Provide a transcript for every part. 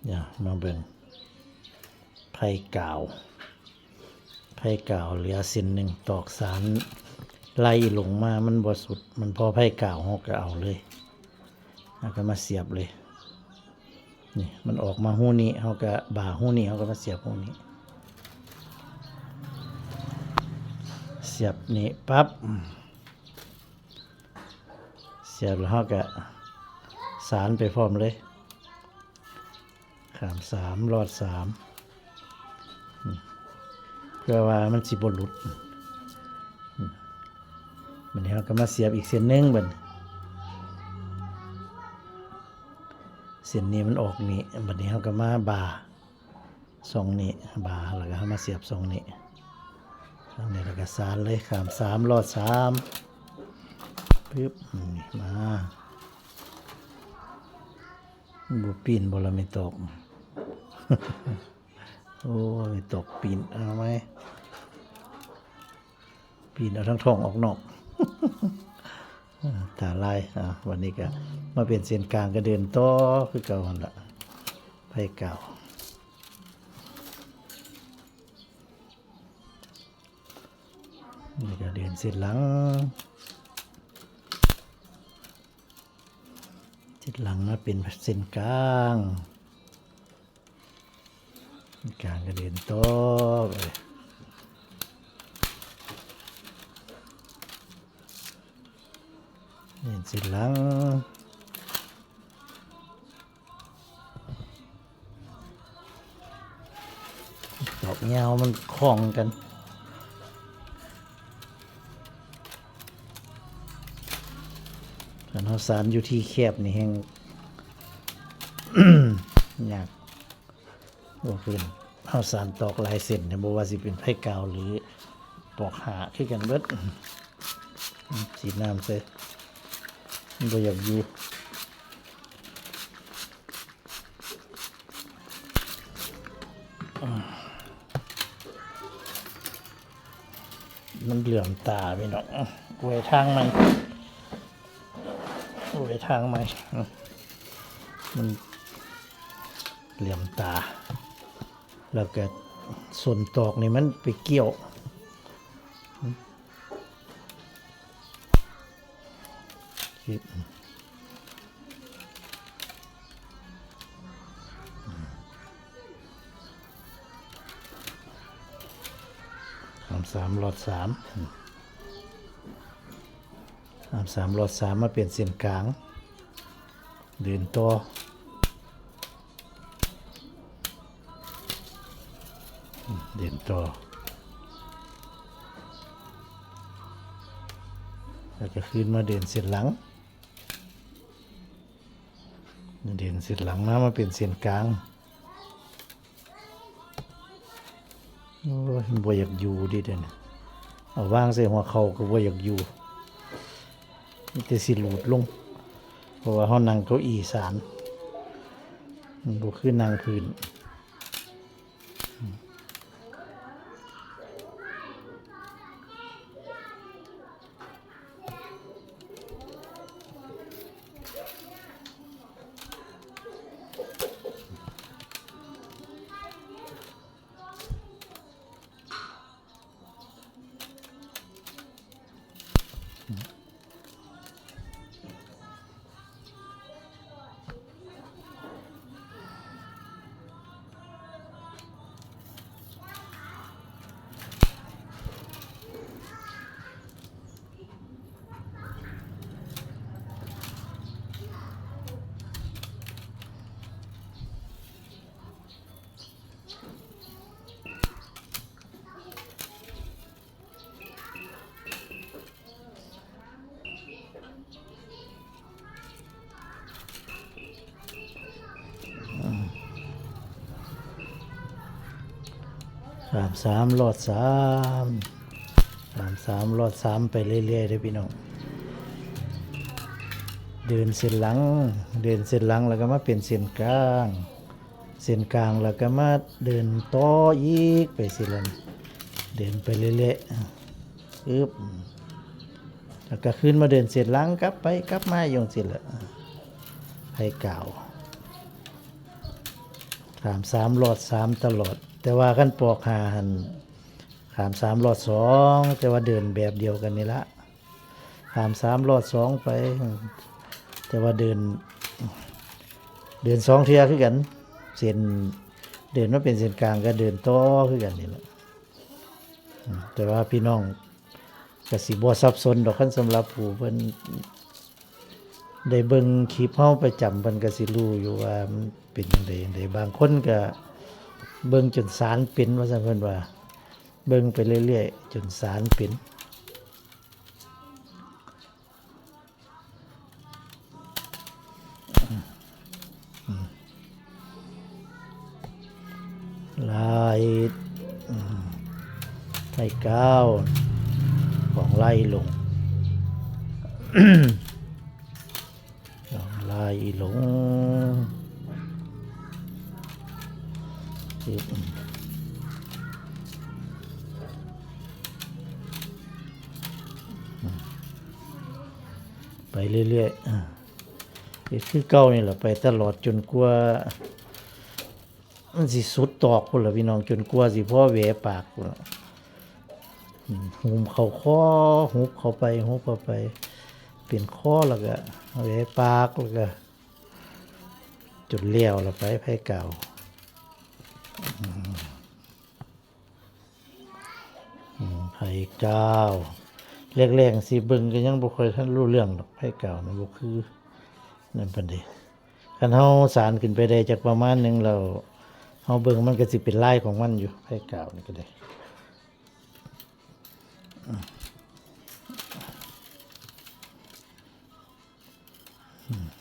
เนี่ยมาเบิ่งไผ่กาวเหลือเส้นหนึ่งตอกสารไล่ลงมามันบ่สุดมันพอไผ่กาวเฮาก็เอาเลยแล้วก็มาเสียบเลยนี่มันออกมาหูนี้เฮาก็บ่าหูนี้เฮาก็มาเสียบหูนี้เสียบนี่ปั๊บเสียบแล้วเฮาก็สารไปพร้อมเลยขาม3รอด3เพื่อว่ามันสิบ่หลุดบัดนี้เฮาก็มาเสียบอีกเส้นนึงบัดเส้นนี้มันออกนี่บัดนี้เฮาก็มาบ่า2นี้บ่าแล้วก็เฮามาเสียบ2นี้นี่แล้วก็สานเลยขาม3รอด3ปึ๊บนี่มาบ่ปีนบ่ละไม่ตก โอ้ไม่ตกปีนเอาไหมปีนเอาทั้งท้องออกนอก ตาลายวันนี้ก็มาเปลี่ยนเส้นกลางก็เดินต่อคือเก่าหั่นล่ะไผ่เก่านี่ก็เดินเส้นหลังมาเป็นเส้นกลางก็เดินต่อไปเดินเส้นหลังดอกยาวมันคล้องกันการเอาสารอยู่ที่แคบนี่แห้ง ยากบ่ขึ้นเอาสารตอกลายเส้นเนี่ยบ่ว่าสิเป็นไผ่กาวหรือปอกหาคือกันเบิดฉีดน้ำใส่มันบ่อยากอยู่มันเหลื่อมตาพี่น้องไว้ทางใหม่มันเหลี่ยมตาแล้วก็ส่วนตอกนี่มันไปเกี่ยว3รอด3รอด3มาเปลี่ยนเส้นกลางเดินต่อแล้วก็ขึ้นมาเดินเส้นหลังมาเป็นเส้นกลางโอ้ยบ่อยากอยู่ดิเด้อเนี่ยเอาวางใส่หัวเข่าก็บ่อยากอยู่มีแต่สิหลุดลงเพราะว่าเฮานั่งเก้าอี้ศาลมันบ่คือนั่งพื้น3รอด3ไปเรื่อยๆเด้อพี่น้องเดินเส้นหลังแล้วก็มาเป็นเส้นกลางแล้วก็มาเดินต่ออีกไปสิล่ะเดินไปเรื่อยๆแล้วก็ขึ้นมาเดินเส้นหลังกลับไปกลับมาอยู่จังซี่ล่ะไผ่กาว าม3รอด3ตลอดแต่ว่าคันปอก5หั่นขาม3รอด2แต่ว่าเดินแบบเดียวกันนี่ละขาม3รอด2ไปแต่ว่าเดิน2เทื่อคือกันเส้นเดินมาเป็นเส้นกลางก็เดินต่อคือกันนี่แหละแต่ว่าพี่น้องก็สิบ่สับสนดอกคันสำหรับผู้เพิ่นได้เบิ่งคลิปเฮาประจำเพิ่นก็สิรู้อยู่ว่ามันเป็นจังไดบางคนก็เบิ่งจนสารเป็นว่าซั่นเพิ่นว่าเบิ่งไปเรื่อยๆจนสารเป็นลายไทยก้าวของไล่ลง ของไล่ลงไปเรื่อยๆคือเก่านี่แหละไปตลอดจนกว่ามันสิสุดตอกพุ่นล่ะพี่น้องจนกว่าสิพ่อแหวปากพุ่นล่ะหุมเข้าคอหุบเข้าไปเป็นคอแล้วก็แหวปากแล้วก็จนเลี้ยวแล้วไปไผเก่าไผเก่าแรกๆสิเบิ่งก็ยังบ่ค่อยทันรู้เรื่องดอกไผเก่านี่บ่คือนั่นปานใดคันเฮาสานขึ้นไปได้จักประมาณนึงแล้วเฮาเบิ่งมันก็สิเป็นลายของมันอยู่ไผเก่านี่ก็ได้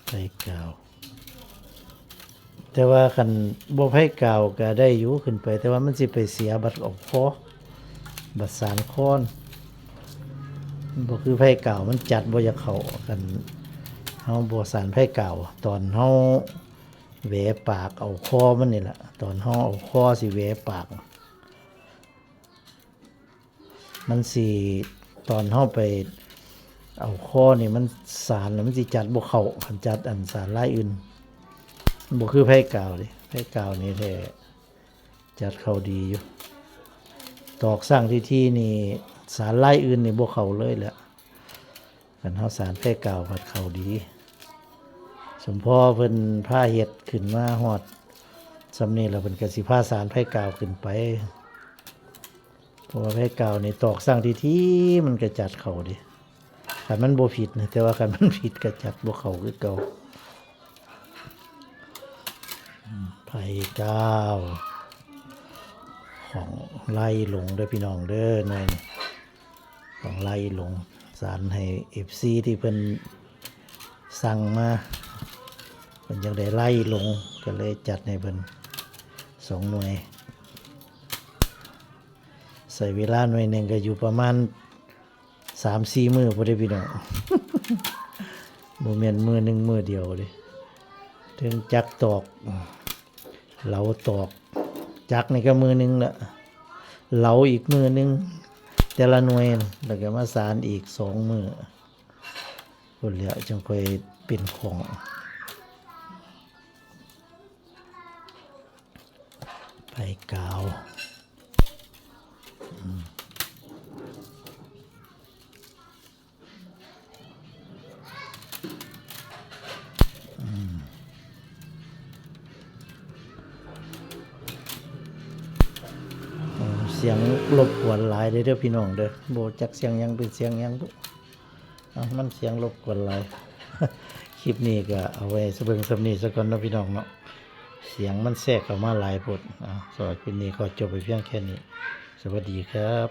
ไผเก่าแต่ว่าคันบ่ไผเก่าก็ได้อยู่ขึ้นไปแต่ว่ามันสิไปเสียบัดออกคอบัดสานคอนบ่คือไผเก่ามันจัดบ่อยากเข้ากันเฮาบ่สานไผเก่าตอนเฮาแหวปากเอาคอมันนี่ล่ะตอนเฮาเอาคอสิแหวปากมันสิตอนเฮาไปเอาคอนี่มันสานแล้วมันสิจัดบ่เข้าคันจัดอันสานลายอื่นบ่คือไผเก่าดิไผเก่านี่แท้จัดเข้าดีอยู่ตอกสร้างที่นี่สารลายอื่นนี่บ่เข้าเลยแหละคันเฮาสารไผเก่าพัดเข้าดีสมพ่อเพิ่นพาเฮ็ดขึ้นมาฮอดซำนี้แล้วเพิ่นก็สิพาสารไผเก่าขึ้นไปเพราะว่าไผเก่านี่ตอกสร้างที่มันก็จัดเข้าดิคันมันบ่ผิดนะแต่ว่าคันมันผิดก็จัดบ่เข้าคือเก่าไผเก่าของไล่ลงเด้อพี่น้องเด้อหน่อยของไล่ลงสารให้ FC ที่เพิ่นสั่งมาเพิ่นอยากได้ไล่ลงก็เลยจัดให้เพิ่น2หน่วยใส่เวลาหน่วยหนึ่งก็อยู่ประมาณ 3-4 มื้อพุ่นเด้อพี่น้อง บ่แม่นมื้อหนึ่งมื้อเดียวเด้ถึงจักตอกเหลาตอกจักนี่ก็มื้อหนึงละเหลาอีกมื้อหนึงแต่ละหน่วยแล้วก็มาสานอีก2มื้อพุ่นแล้วจังค่อยเป็นของไผกาวเสียงรบกวนหลายเด้อพี่น้องเด้อบ่จักเสียงหยังเป็นเสียงหยังบุมันเสียงรบกวนหลาย คลิปนี้ก็เอาไว้สเบิ่งสำนี้ซะก่อนเนาะพี่น้องเนาะเสียงมันแทรกเข้ามาหลายพดสำหรับคลิปนี้ก็จบไปเพียงแค่นี้สวัสดีครับ